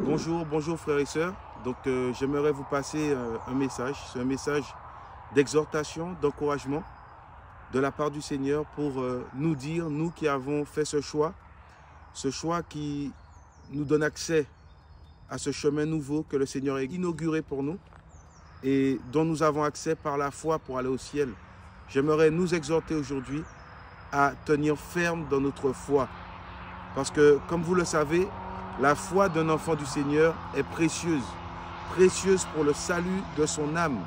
Bonjour frères et sœurs. Donc j'aimerais vous passer un message. C'est un message d'exhortation, d'encouragement de la part du Seigneur pour nous dire, nous qui avons fait ce choix qui nous donne accès à ce chemin nouveau que le Seigneur a inauguré pour nous et dont nous avons accès par la foi pour aller au ciel. J'aimerais nous exhorter aujourd'hui à tenir ferme dans notre foi. Parce que, comme vous le savez, la foi d'un enfant du Seigneur est précieuse. Précieuse pour le salut de son âme.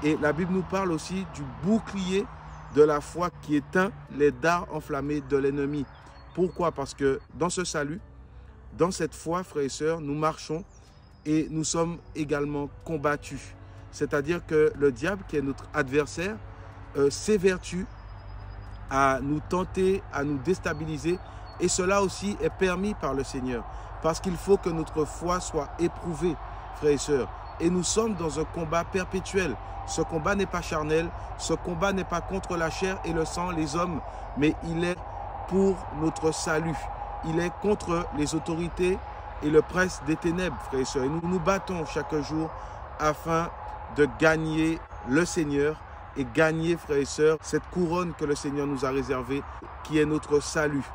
Et la Bible nous parle aussi du bouclier de la foi qui éteint les dards enflammés de l'ennemi. Pourquoi? Parce que dans ce salut, dans cette foi, frères et sœurs, nous marchons et nous sommes également combattus. C'est-à-dire que le diable, qui est notre adversaire, s'évertue à nous tenter, à nous déstabiliser. Et cela aussi est permis par le Seigneur. Parce qu'il faut que notre foi soit éprouvée, frères et sœurs. Et nous sommes dans un combat perpétuel. Ce combat n'est pas charnel. Ce combat n'est pas contre la chair et le sang, les hommes. Mais il est pour notre salut. Il est contre les autorités et le prince des ténèbres, frères et sœurs. Et nous nous battons chaque jour afin de gagner le Seigneur et gagner, frères et sœurs, cette couronne que le Seigneur nous a réservée, qui est notre salut.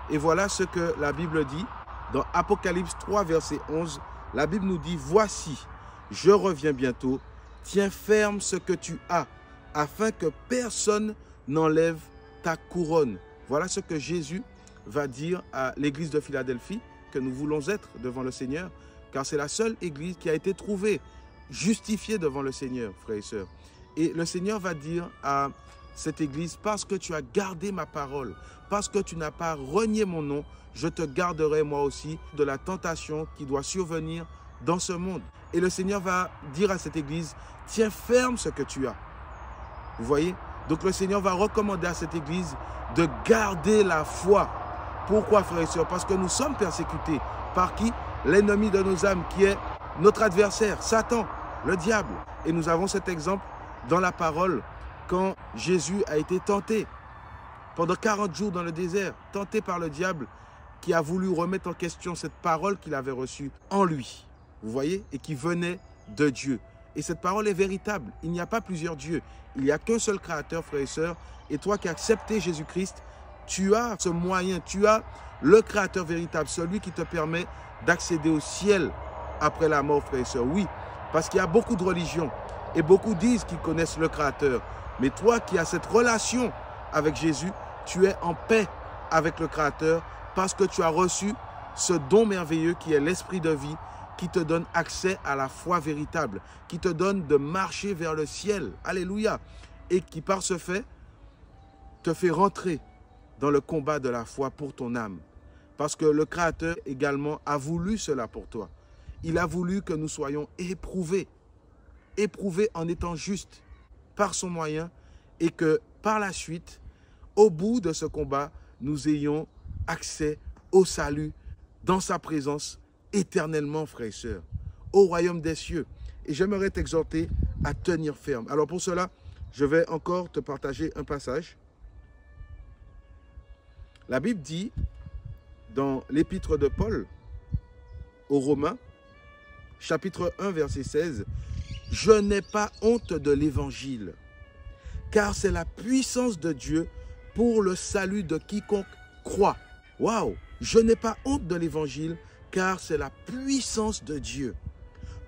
Et voilà ce que la Bible dit dans Apocalypse 3, verset 11. La Bible nous dit, « Voici, je reviens bientôt, tiens ferme ce que tu as, afin que personne n'enlève ta couronne. » Voilà ce que Jésus va dire à l'église de Philadelphie, que nous voulons être devant le Seigneur, car c'est la seule église qui a été trouvée, justifiée devant le Seigneur, frères et sœurs. Et le Seigneur va dire à cette église, parce que tu as gardé ma parole, parce que tu n'as pas renié mon nom, je te garderai moi aussi de la tentation qui doit survenir dans ce monde. Et le Seigneur va dire à cette église, tiens ferme ce que tu as. Vous voyez? Donc le Seigneur va recommander à cette église de garder la foi. Pourquoi, frères et sœurs? Parce que nous sommes persécutés. Par qui? L'ennemi de nos âmes, qui est notre adversaire, Satan, le diable. Et nous avons cet exemple dans la parole, quand Jésus a été tenté pendant 40 jours dans le désert, tenté par le diable qui a voulu remettre en question cette parole qu'il avait reçue en lui, vous voyez, et qui venait de Dieu. Et cette parole est véritable. Il n'y a pas plusieurs dieux. Il n'y a qu'un seul créateur, frères et sœurs. Et toi qui as accepté Jésus-Christ, tu as ce moyen, tu as le créateur véritable, celui qui te permet d'accéder au ciel après la mort, frères et sœurs. Oui, parce qu'il y a beaucoup de religions et beaucoup disent qu'ils connaissent le créateur. Mais toi qui as cette relation avec Jésus, tu es en paix avec le Créateur parce que tu as reçu ce don merveilleux qui est l'esprit de vie, qui te donne accès à la foi véritable, qui te donne de marcher vers le ciel. Alléluia. Et qui par ce fait te fait rentrer dans le combat de la foi pour ton âme. Parce que le Créateur également a voulu cela pour toi. Il a voulu que nous soyons éprouvés. Éprouvés en étant justes par son moyen et que par la suite, au bout de ce combat, nous ayons accès au salut dans sa présence éternellement, frères et sœurs, au royaume des cieux. Et j'aimerais t'exhorter à tenir ferme. Alors pour cela, je vais encore te partager un passage. La Bible dit, dans l'épître de Paul aux Romains, chapitre 1, verset 16, « Je n'ai pas honte de l'évangile, car c'est la puissance de Dieu pour le salut de quiconque croit. » Waouh! Je n'ai pas honte de l'évangile, car c'est la puissance de Dieu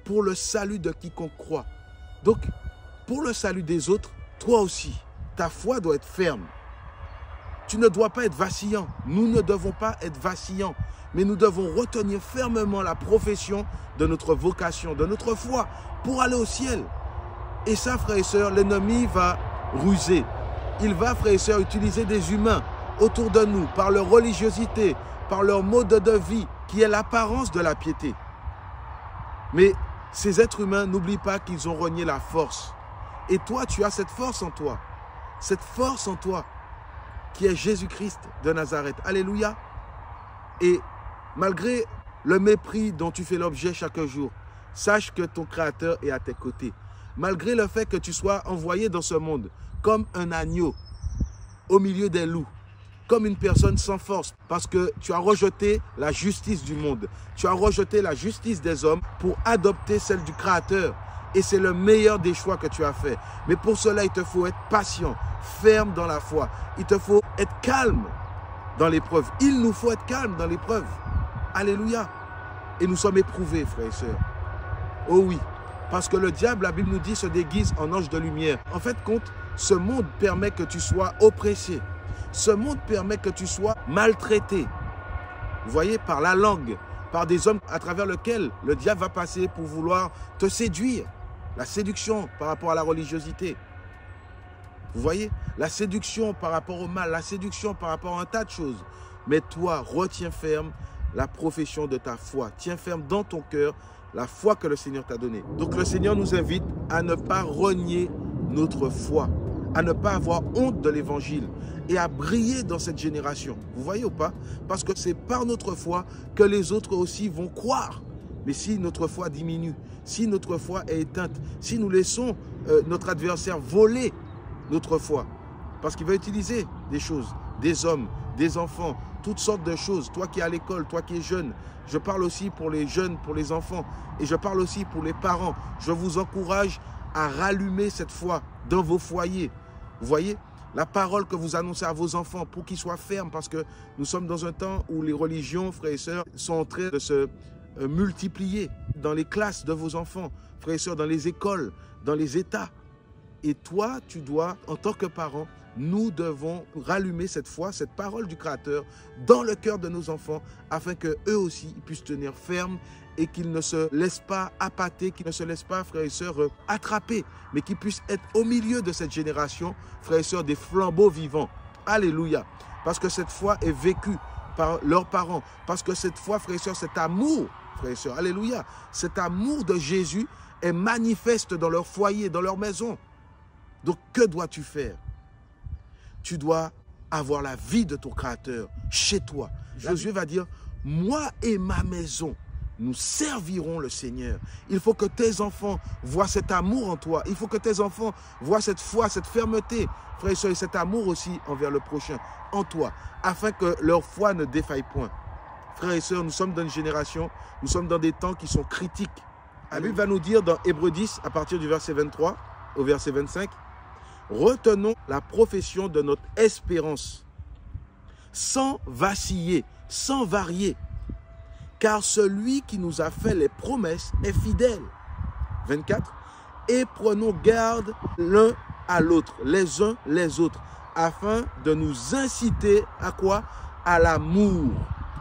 pour le salut de quiconque croit. Donc, pour le salut des autres, toi aussi, ta foi doit être ferme. Tu ne dois pas être vacillant. Nous ne devons pas être vacillants, mais nous devons retenir fermement la profession de notre vocation, de notre foi, pour aller au ciel. Et ça, frères et sœurs, l'ennemi va ruser. Il va, frères et sœurs, utiliser des humains autour de nous, par leur religiosité, par leur mode de vie, qui est l'apparence de la piété. Mais ces êtres humains, n'oublient pas qu'ils ont renié la force. Et toi, tu as cette force en toi. Cette force en toi, qui est Jésus-Christ de Nazareth. Alléluia. Et malgré le mépris dont tu fais l'objet chaque jour, sache que ton Créateur est à tes côtés. Malgré le fait que tu sois envoyé dans ce monde comme un agneau au milieu des loups, comme une personne sans force parce que tu as rejeté la justice du monde. Tu as rejeté la justice des hommes pour adopter celle du Créateur. Et c'est le meilleur des choix que tu as fait. Mais pour cela, il te faut être patient, ferme dans la foi. Il te faut être calme dans l'épreuve. Il nous faut être calme dans l'épreuve. Alléluia. Et nous sommes éprouvés, frères et sœurs. Oh oui, parce que le diable, la Bible nous dit, se déguise en ange de lumière. En fait, ce monde permet que tu sois oppressé. Ce monde permet que tu sois maltraité. Vous voyez, par la langue, par des hommes à travers lesquels le diable va passer pour vouloir te séduire. La séduction par rapport à la religiosité. Vous voyez, la séduction par rapport au mal, la séduction par rapport à un tas de choses. Mais toi, retiens ferme la profession de ta foi. Tiens ferme dans ton cœur la foi que le Seigneur t'a donnée. Donc le Seigneur nous invite à ne pas renier notre foi, à ne pas avoir honte de l'évangile et à briller dans cette génération. Vous voyez ou pas? Parce que c'est par notre foi que les autres aussi vont croire. Mais si notre foi diminue, si notre foi est éteinte, si nous laissons notre adversaire voler notre foi, parce qu'il va utiliser des choses, des hommes, des enfants, toutes sortes de choses. Toi qui es à l'école, toi qui es jeune, je parle aussi pour les jeunes, pour les enfants, et je parle aussi pour les parents. Je vous encourage à rallumer cette foi dans vos foyers. Vous voyez, la parole que vous annoncez à vos enfants pour qu'ils soient fermes, parce que nous sommes dans un temps où les religions, frères et sœurs, sont en train de se multiplier dans les classes de vos enfants, frères et sœurs, dans les écoles, dans les États. Et toi, tu dois, en tant que parent, nous devons rallumer cette foi, cette parole du Créateur dans le cœur de nos enfants afin qu'eux aussi ils puissent tenir ferme et qu'ils ne se laissent pas appâter, qu'ils ne se laissent pas, frères et sœurs, attraper, mais qu'ils puissent être au milieu de cette génération, frères et sœurs, des flambeaux vivants. Alléluia. Parce que cette foi est vécue par leurs parents. Parce que cette foi, frères et sœurs, cet amour, frères et sœurs, alléluia, cet amour de Jésus est manifeste dans leur foyer, dans leur maison. Donc, que dois-tu faire? Tu dois avoir la vie de ton Créateur chez toi. Josué va dire, moi et ma maison, nous servirons le Seigneur. Il faut que tes enfants voient cet amour en toi. Il faut que tes enfants voient cette foi, cette fermeté, frères et sœurs, et cet amour aussi envers le prochain en toi, afin que leur foi ne défaille point. Frères et sœurs, nous sommes dans une génération, nous sommes dans des temps qui sont critiques. La Bible va nous dire dans Hébreux 10, à partir du verset 23 au verset 25, retenons la profession de notre espérance, sans vaciller, sans varier, car celui qui nous a fait les promesses est fidèle. 24. Et prenons garde l'un à l'autre, les uns les autres, afin de nous inciter à quoi? À l'amour,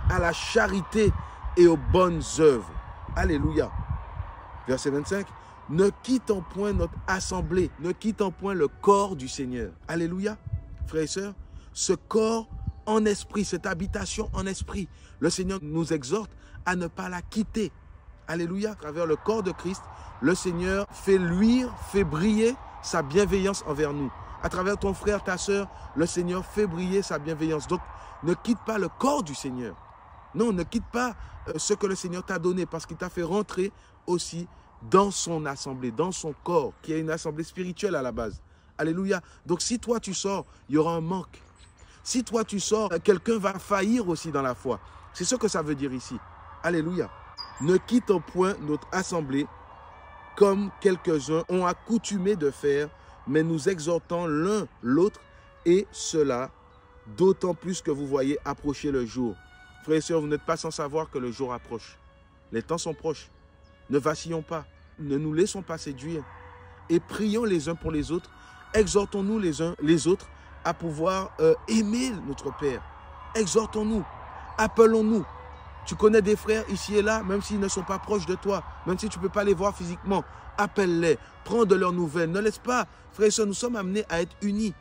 à la charité et aux bonnes œuvres. Alléluia. Verset 25. Ne quittons point notre assemblée, ne quittons point le corps du Seigneur. Alléluia. Frères et sœurs, ce corps en esprit, cette habitation en esprit, le Seigneur nous exhorte à ne pas la quitter. Alléluia. À travers le corps de Christ, le Seigneur fait luire, fait briller sa bienveillance envers nous. À travers ton frère, ta sœur, le Seigneur fait briller sa bienveillance. Donc, ne quitte pas le corps du Seigneur. Non, ne quitte pas ce que le Seigneur t'a donné parce qu'il t'a fait rentrer aussi dans son assemblée, dans son corps, qui est une assemblée spirituelle à la base. Alléluia. Donc si toi tu sors, il y aura un manque. Si toi tu sors, quelqu'un va faillir aussi dans la foi. C'est ce que ça veut dire ici. Alléluia. Ne quittons point notre assemblée comme quelques-uns ont accoutumé de faire, mais nous exhortons l'un l'autre et cela d'autant plus que vous voyez approcher le jour. Frères et sœurs, vous n'êtes pas sans savoir que le jour approche. Les temps sont proches. Ne vacillons pas. Ne nous laissons pas séduire et prions les uns pour les autres. Exhortons-nous les uns les autres à pouvoir aimer notre Père. Exhortons-nous, appelons-nous. Tu connais des frères ici et là, même s'ils ne sont pas proches de toi, même si tu ne peux pas les voir physiquement, appelle-les, prends de leurs nouvelles. Ne laisse pas, frères et sœurs, nous sommes amenés à être unis.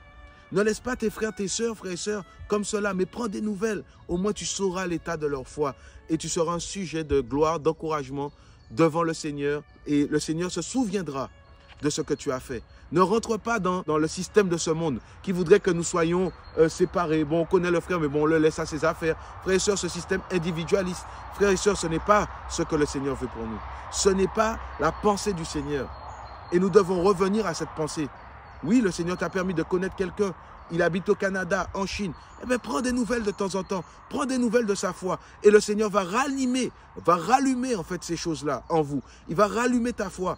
Ne laisse pas tes frères, tes sœurs, frères et sœurs, comme cela, mais prends des nouvelles. Au moins tu sauras l'état de leur foi et tu seras un sujet de gloire, d'encouragement devant le Seigneur et le Seigneur se souviendra de ce que tu as fait. Ne rentre pas dans le système de ce monde qui voudrait que nous soyons séparés. Bon, on connaît le frère, mais bon, on le laisse à ses affaires. Frères et sœurs, ce système individualiste, frères et sœurs, ce n'est pas ce que le Seigneur veut pour nous. Ce n'est pas la pensée du Seigneur. Et nous devons revenir à cette pensée. Oui, le Seigneur t'a permis de connaître quelqu'un il habite au Canada, en Chine. Eh bien, prends des nouvelles de temps en temps. Prends des nouvelles de sa foi. Et le Seigneur va rallumer en fait ces choses-là en vous. Il va rallumer ta foi.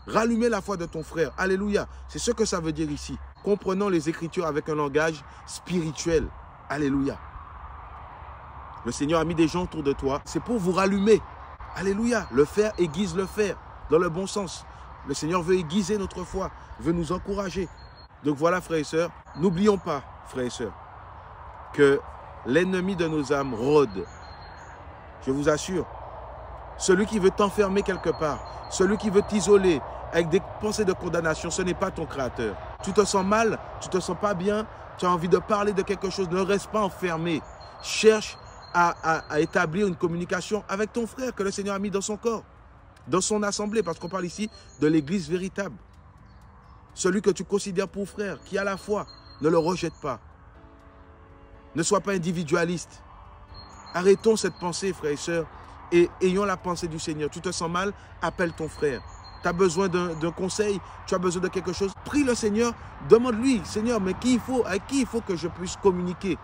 Rallumer la foi de ton frère. Alléluia. C'est ce que ça veut dire ici. Comprenons les Écritures avec un langage spirituel. Alléluia. Le Seigneur a mis des gens autour de toi. C'est pour vous rallumer. Alléluia. Le fer aiguise le fer dans le bon sens. Le Seigneur veut aiguiser notre foi, veut nous encourager. Donc voilà, frères et sœurs, n'oublions pas, frères et sœurs, que l'ennemi de nos âmes rôde. Je vous assure, celui qui veut t'enfermer quelque part, celui qui veut t'isoler avec des pensées de condamnation, ce n'est pas ton Créateur. Tu te sens mal, tu ne te sens pas bien, tu as envie de parler de quelque chose, ne reste pas enfermé. Cherche à établir une communication avec ton frère que le Seigneur a mis dans son corps, dans son assemblée, parce qu'on parle ici de l'Église véritable. Celui que tu considères pour frère, qui a la foi, ne le rejette pas. Ne sois pas individualiste. Arrêtons cette pensée, frères et sœurs, et ayons la pensée du Seigneur. Tu te sens mal, appelle ton frère. Tu as besoin d'un conseil, tu as besoin de quelque chose. Prie le Seigneur, demande-lui, Seigneur, mais avec qui il faut que je puisse communiquer?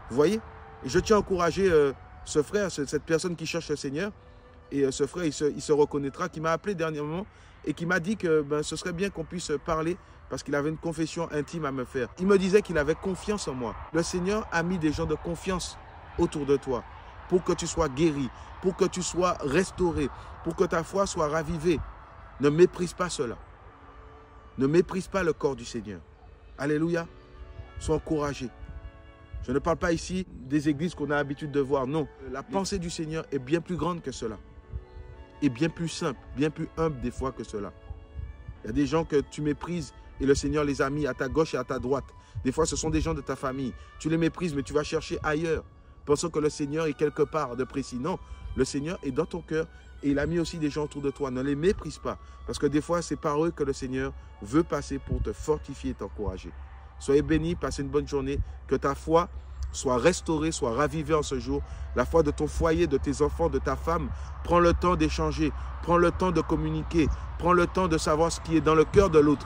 Vous voyez? Et je tiens à encourager ce frère, cette personne qui cherche le Seigneur. Et ce frère, il se reconnaîtra, qui m'a appelé dernièrement et qui m'a dit que ce serait bien qu'on puisse parler parce qu'il avait une confession intime à me faire. Il me disait qu'il avait confiance en moi. Le Seigneur a mis des gens de confiance autour de toi pour que tu sois guéri, pour que tu sois restauré, pour que ta foi soit ravivée. Ne méprise pas cela. Ne méprise pas le corps du Seigneur. Alléluia. Sois encouragé. Je ne parle pas ici des églises qu'on a l'habitude de voir. Non, la pensée du Seigneur est bien plus grande que cela. Et bien plus simple, bien plus humble des fois que cela. Il y a des gens que tu méprises et le Seigneur les a mis à ta gauche et à ta droite. Des fois, ce sont des gens de ta famille. Tu les méprises, mais tu vas chercher ailleurs, pensant que le Seigneur est quelque part de précis. Non, le Seigneur est dans ton cœur et il a mis aussi des gens autour de toi. Ne les méprise pas, parce que des fois, c'est par eux que le Seigneur veut passer pour te fortifier et t'encourager. Soyez bénis, passez une bonne journée, que ta foi soit restaurée, soit ravivée en ce jour. La foi de ton foyer, de tes enfants, de ta femme. Prends le temps d'échanger, prends le temps de communiquer, prends le temps de savoir ce qui est dans le cœur de l'autre.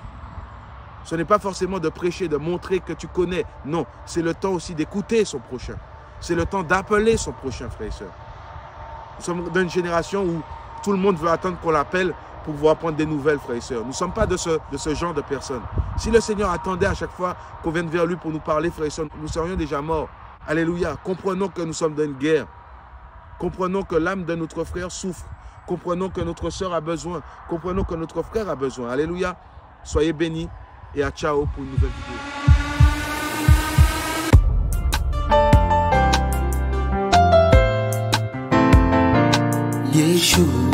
Ce n'est pas forcément de prêcher, de montrer que tu connais. Non, c'est le temps aussi d'écouter son prochain. C'est le temps d'appeler son prochain, frère et sœur. Nous sommes dans une génération où tout le monde veut attendre qu'on l'appelle pour pouvoir prendre des nouvelles, frères et sœurs. Nous ne sommes pas de ce genre de personnes. Si le Seigneur attendait à chaque fois qu'on vienne vers lui pour nous parler, frères et sœurs, nous serions déjà morts. Alléluia. Comprenons que nous sommes dans une guerre. Comprenons que l'âme de notre frère souffre. Comprenons que notre sœur a besoin. Comprenons que notre frère a besoin. Alléluia. Soyez bénis et à ciao pour une nouvelle vidéo. Yeshua.